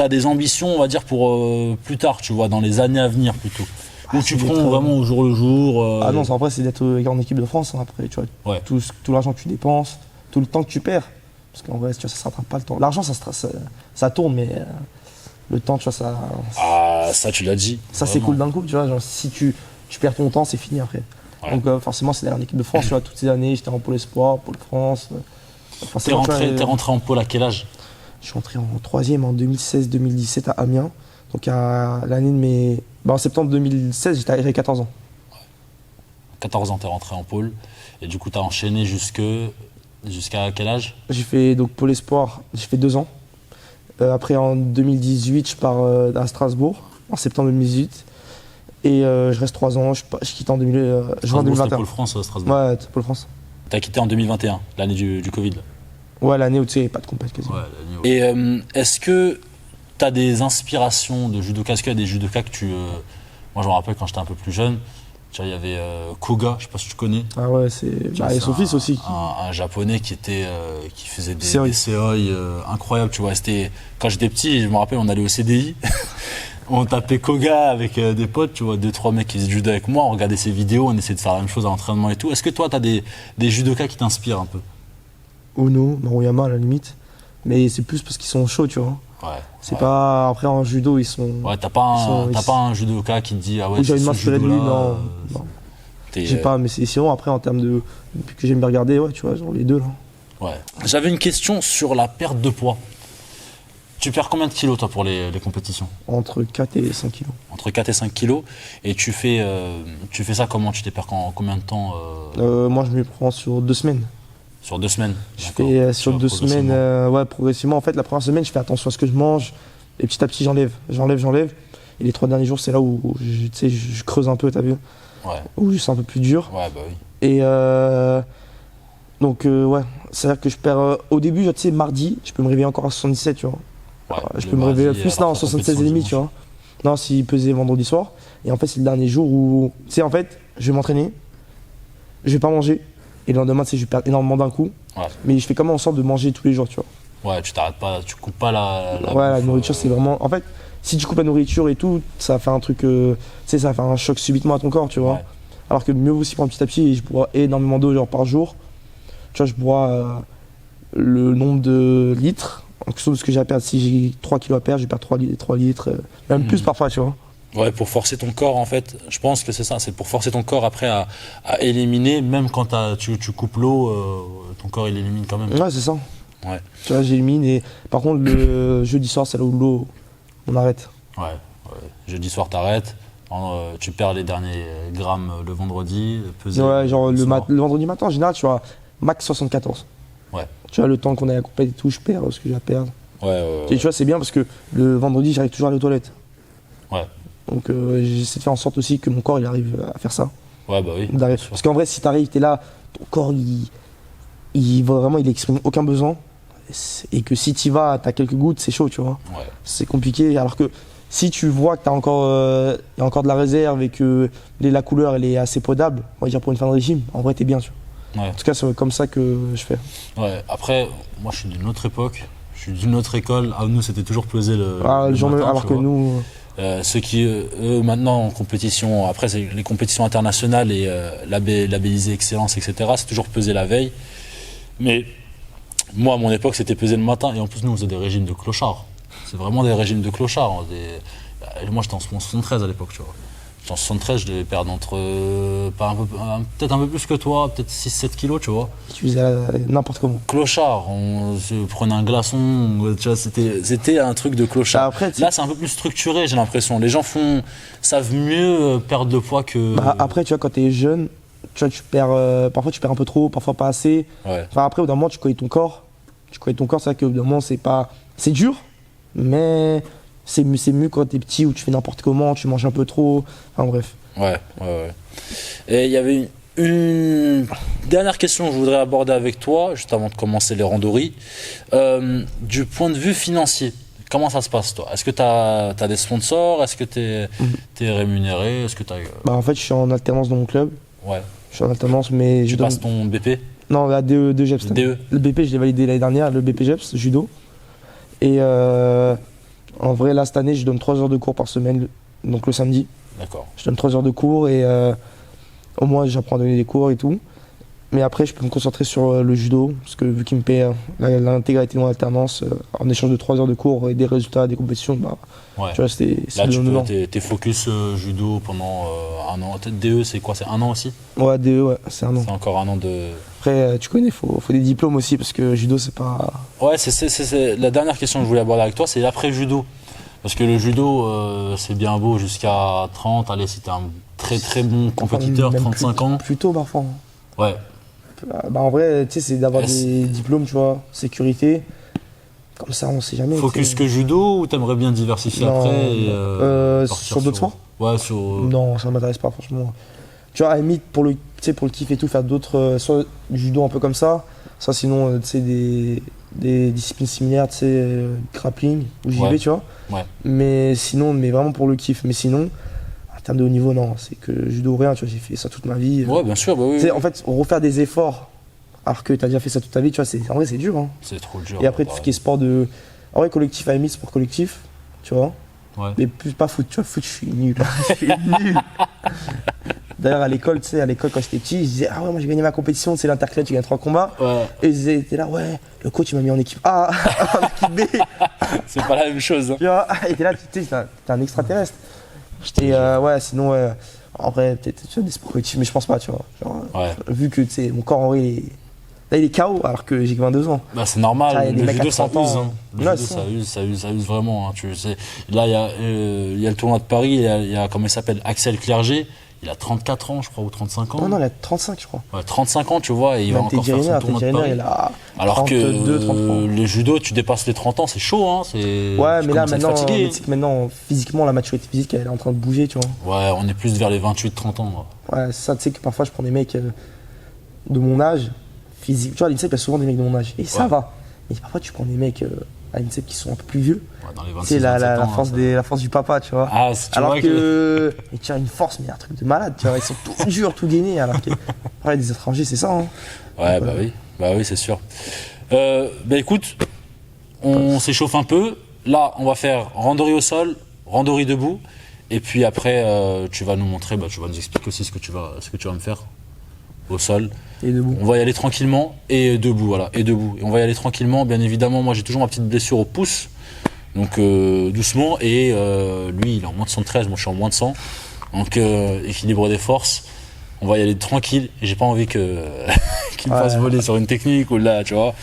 t'as des ambitions, on va dire, pour plus tard, tu vois, dans les années à venir plutôt. Ou tu prends vraiment au jour le jour. Ah non, après c'est d'être en équipe de France. Hein, après, tu vois, tout l'argent que tu dépenses, tout le temps que tu perds. Parce qu'en vrai, tu vois, ça ne se rattrape pas le temps. L'argent, ça tourne, mais le temps, tu vois, ça. Ah, ça, tu l'as dit. Ça s'écoule d'un coup, tu vois. Genre, si tu perds ton temps, c'est fini après. Ouais. Donc forcément, c'est en équipe de France, tu vois. Toutes ces années, j'étais en Pôle Espoir, Pôle France. T'es rentré en pôle à quel âge? Je suis rentré en 3e en 2016-2017 à Amiens. Donc à l'année de mes. En septembre 2016, j'avais 14 ans. 14 ans, t'es rentré en pôle. Et du coup, t'as enchaîné jusqu'à quel âge? J'ai fait donc Pôle Espoir, j'ai fait 2 ans. Après en 2018, je pars à Strasbourg, en septembre 2018. Et je reste 3 ans, je quitte en juin 2021. C'était Pôle France, Strasbourg? Ouais, c'était Pôle France. T'as quitté en 2021, l'année du Covid? Ouais, l'année où tu sais, il n'y avait pas de compétition. Ouais, et est-ce que tu as des inspirations de judoka? Est-ce qu'il y a des judokas que tu. Moi, je me rappelle quand j'étais un peu plus jeune, il y avait Koga, je sais pas si tu connais. Ah ouais, et son fils aussi. Un japonais qui faisait des COI incroyables, tu vois. Quand j'étais petit, je me rappelle, on allait au CDI. On tapait Koga avec des potes, tu vois, 2-3 mecs qui faisaient du judo avec moi, on regardait ses vidéos, on essayait de faire la même chose à l'entraînement et tout. Est-ce que toi, tu as des judokas qui t'inspirent un peu? Uno, Maruyama à la limite, mais c'est plus parce qu'ils sont chauds, tu vois. Ouais. C'est pas. Après, en judo, ils sont. Ouais, t'as pas un judoka qui te dit, ah ouais, j'ai une main sur la nuit, non. J'ai pas, mais sinon, après, en termes de. Que j'aime bien regarder, ouais, tu vois, genre les deux, là. Ouais. J'avais une question sur la perte de poids. Tu perds combien de kilos, toi, pour les compétitions? Entre 4 et 5 kilos. Entre 4 et 5 kilos. Et tu fais ça comment? Tu t'es perds en combien de temps? Moi, je me prends sur 2 semaines. Sur 2 semaines? Je fais sur 2 semaines, ouais, progressivement. En fait, la première semaine, je fais attention à ce que je mange. Et petit à petit, j'enlève. Et les 3 derniers jours, c'est là où je creuse un peu, t'as vu? Ouais. Où c'est un peu plus dur. Ouais, bah oui. Et donc, ouais, c'est-à-dire que je perds. Au début, tu sais, mardi, je peux me réveiller encore à 77, tu vois. Ouais, je peux me réveiller plus, non, 76,5, tu vois. Non, s'il pesait vendredi soir. Et en fait, c'est le dernier jour où. Tu sais, en fait, je vais m'entraîner, je vais pas manger. Et le lendemain, tu sais, je perds énormément d'un coup. Ouais. Mais je fais comment en sorte de manger tous les jours, tu vois. Ouais, tu t'arrêtes pas, tu coupes pas la la nourriture, c'est vraiment. En fait, si tu coupes la nourriture et tout, ça fait un truc. Tu sais, ça fait un choc subitement à ton corps, tu vois. Ouais. Alors que mieux aussi prendre petit à petit, et je bois énormément d'eau, genre par jour. Tu vois, je bois le nombre de litres. En fonction de ce que j'ai à perdre, si j'ai 3 kilos à perdre, je perds 3 litres, même plus parfois, tu vois. Ouais, pour forcer ton corps, en fait, je pense que c'est ça, c'est pour forcer ton corps après à éliminer, même quand tu coupes l'eau, ton corps il élimine quand même. Ouais, c'est ça. Ouais. Tu vois, j'élimine et par contre, le jeudi soir, c'est là où l'eau, on arrête. Ouais. Jeudi soir, t'arrêtes, tu perds les derniers grammes le vendredi, peser. Ouais, genre le vendredi matin, en général, tu vois, max 74. Ouais. Tu vois, le temps qu'on est à la compète et tout, je perds ce que j'ai à perdre. Ouais. Et tu vois, c'est bien parce que le vendredi, j'arrive toujours à aller aux toilettes. Ouais. Donc j'essaie de faire en sorte aussi que mon corps il arrive à faire ça. Ouais, bah oui. Parce qu'en vrai, si t'arrives, t'es là, ton corps il exprime aucun besoin. Et que si t'y vas, t'as quelques gouttes, c'est chaud, tu vois. Ouais. C'est compliqué. Alors que si tu vois que y a encore de la réserve et que la couleur elle est assez potable, on va dire pour une fin de régime, en vrai t'es bien, tu vois. Ouais. En tout cas, c'est comme ça que je fais. Ouais, après, moi je suis d'une autre époque, je suis d'une autre école. Nous, c'était toujours peser le jour matin, alors que vois. nous. Ceux qui, eux, maintenant en compétition, après c'est les compétitions internationales et labellisées excellence, etc., c'est toujours peser la veille. Mais moi, à mon époque, c'était peser le matin. Et en plus, nous, on faisait des régimes de clochards. C'est vraiment des régimes de clochards. Moi, j'étais en 73 à l'époque, tu vois. En 73, je devais perdre peut-être un peu plus que toi, peut-être 6-7 kilos, tu vois. Tu faisais n'importe comment. Clochard, on se prenait un glaçon, tu vois, c'était un truc de clochard. Après, là, c'est un peu plus structuré, j'ai l'impression. Les gens savent mieux perdre de poids que. Après, tu vois, quand t'es jeune, tu vois, parfois tu perds un peu trop, parfois pas assez. Ouais. Enfin, après, au bout d'un moment, tu connais ton corps. C'est vrai qu'au bout d'un moment, c'est dur, mais. C'est mieux quand t'es petit où tu fais n'importe comment, tu manges un peu trop, enfin bref. Ouais. Et il y avait une dernière question que je voudrais aborder avec toi, juste avant de commencer les randonnées. Du point de vue financier, comment ça se passe toi? Est-ce que tu as des sponsors? Est-ce que tu es rémunéré? Est-ce que en fait, je suis en alternance dans mon club. Ouais. Je suis en alternance, mais tu passes ton BP? Non, la DE GEPS. DE. Le BP, je l'ai validé l'année dernière, le BP GEPS, judo. Et En vrai, là, cette année, je donne 3 heures de cours par semaine, donc le samedi. D'accord. Je donne 3 heures de cours et au moins, j'apprends à donner des cours et tout. Mais après, je peux me concentrer sur le judo, parce que vu qu'il me paie l'intégralité de mon alternance, en échange de 3 heures de cours et des résultats des compétitions, bah, Ouais. tu vois, c'est Là, donnant. t'es focus judo pendant un an. Peut-être DE, c'est quoi? C'est un an aussi? Ouais, DE, ouais, c'est un an. C'est encore un an de. Après, tu connais, faut des diplômes aussi, parce que judo, c'est pas. Ouais, c'est la dernière question que je voulais aborder avec toi, c'est l'après-judo. Parce que le judo, c'est bien beau jusqu'à 30. Allez, si t'es un très très bon compétiteur, Même 35 ans. Plus tôt, parfois. Ouais. Bah, en vrai, tu sais, c'est d'avoir Est-ce- des diplômes, tu vois, sécurité. Comme ça, on sait jamais. Focus tu sais. que judo ou t'aimerais bien diversifier Non, après et, partir sur d'autres sports? Ouais, sur. Non, ça m'intéresse pas, franchement. Tu vois, à la limite, pour le, tu sais, pour le kiff et tout, faire d'autres, soit du judo un peu comme ça, sinon, tu sais, des disciplines similaires, tu sais, grappling, où j'y Ouais. vais, tu vois. Ouais. Mais sinon, mais vraiment pour le kiff. Mais sinon, en termes de haut niveau, non, c'est que judo, rien, tu vois, j'ai fait ça toute ma vie. Ouais, bien sûr, bah oui. Tu sais, oui. en fait, refaire des efforts, alors que t'as déjà fait ça toute ta vie, tu vois, en vrai, c'est dur, hein. C'est trop dur. Et après, tout ce qui est sport de. En vrai, collectif, à la limite, sport collectif, tu vois. Ouais. Mais plus pas foot, tu vois, foot, je suis nul. Je suis nul. D'ailleurs, à l'école, tu sais, quand j'étais petit, je disais, ah ouais, moi j'ai gagné ma compétition, c'est l'interclub, tu gagnes 3 combats. Ouais. Et ils étaient là, ouais, le coach il m'a mis en équipe A, en équipe B. C'est pas la même chose. Hein. Tu vois, et t'es là, tu sais, t'es un extraterrestre. J'étais, ouais, sinon, en vrai, peut-être tu vois, des sports collectifs, mais je pense pas, tu vois. Genre, Ouais. vu que, tu sais, mon corps, en vrai, là, il est KO alors que j'ai que 22 ans. Bah, c'est normal, Ah, il y a des le mecs à judo ça 30 use. ans. Hein. Le Ouais, judo c'est ça use vraiment. Hein. Tu sais. Là, il y a le tournoi de Paris, il y a comment il s'appelle, Axel Clerget. Il a 34 ans, je crois, ou 35 ans. Non, il a 35, je crois. Ouais, 35 ans, tu vois, et il va encore faire son tournoi de Paris. il a Alors 32, que 33. le judo, tu dépasses les 30 ans, c'est chaud, hein. Ouais, mais là, maintenant, fatigué. tu sais que maintenant, physiquement, la maturité physique, elle est en train de bouger, tu vois. Ouais, on est plus vers les 28-30 ans. Là. Ouais, c'est ça, tu sais que parfois, je prends des mecs de mon âge, physique. Tu vois, à l'INSEP, il y a souvent des mecs de mon âge. Et ça Ouais. va. Mais parfois, tu prends des mecs à l'INSEP qui sont un peu plus vieux. Ouais, dans les C'est 26 27 ans. la force du papa, tu vois. Ah, tu Alors vois que. Ils tirent une force, mais un truc de malade, tu vois. Ils sont tout durs, tout gainés. Alors que. Ouais, des étrangers, c'est ça, hein. Ouais, bah oui, c'est sûr. Bah écoute, on s'échauffe un peu. Là, on va faire randori au sol, randori debout. Et puis après, tu vas nous montrer, bah, tu vas nous expliquer aussi ce que tu vas me faire au sol. Et debout. On va y aller tranquillement et debout, voilà, et debout. Et on va y aller tranquillement, bien évidemment. Moi, j'ai toujours ma petite blessure au pouce, donc doucement. Et lui, il est en moins de 113, moi, je suis en moins de 100. Donc, équilibre des forces. On va y aller tranquille. Et j'ai pas envie qu'il me fasse voler sur une technique ou là, tu vois.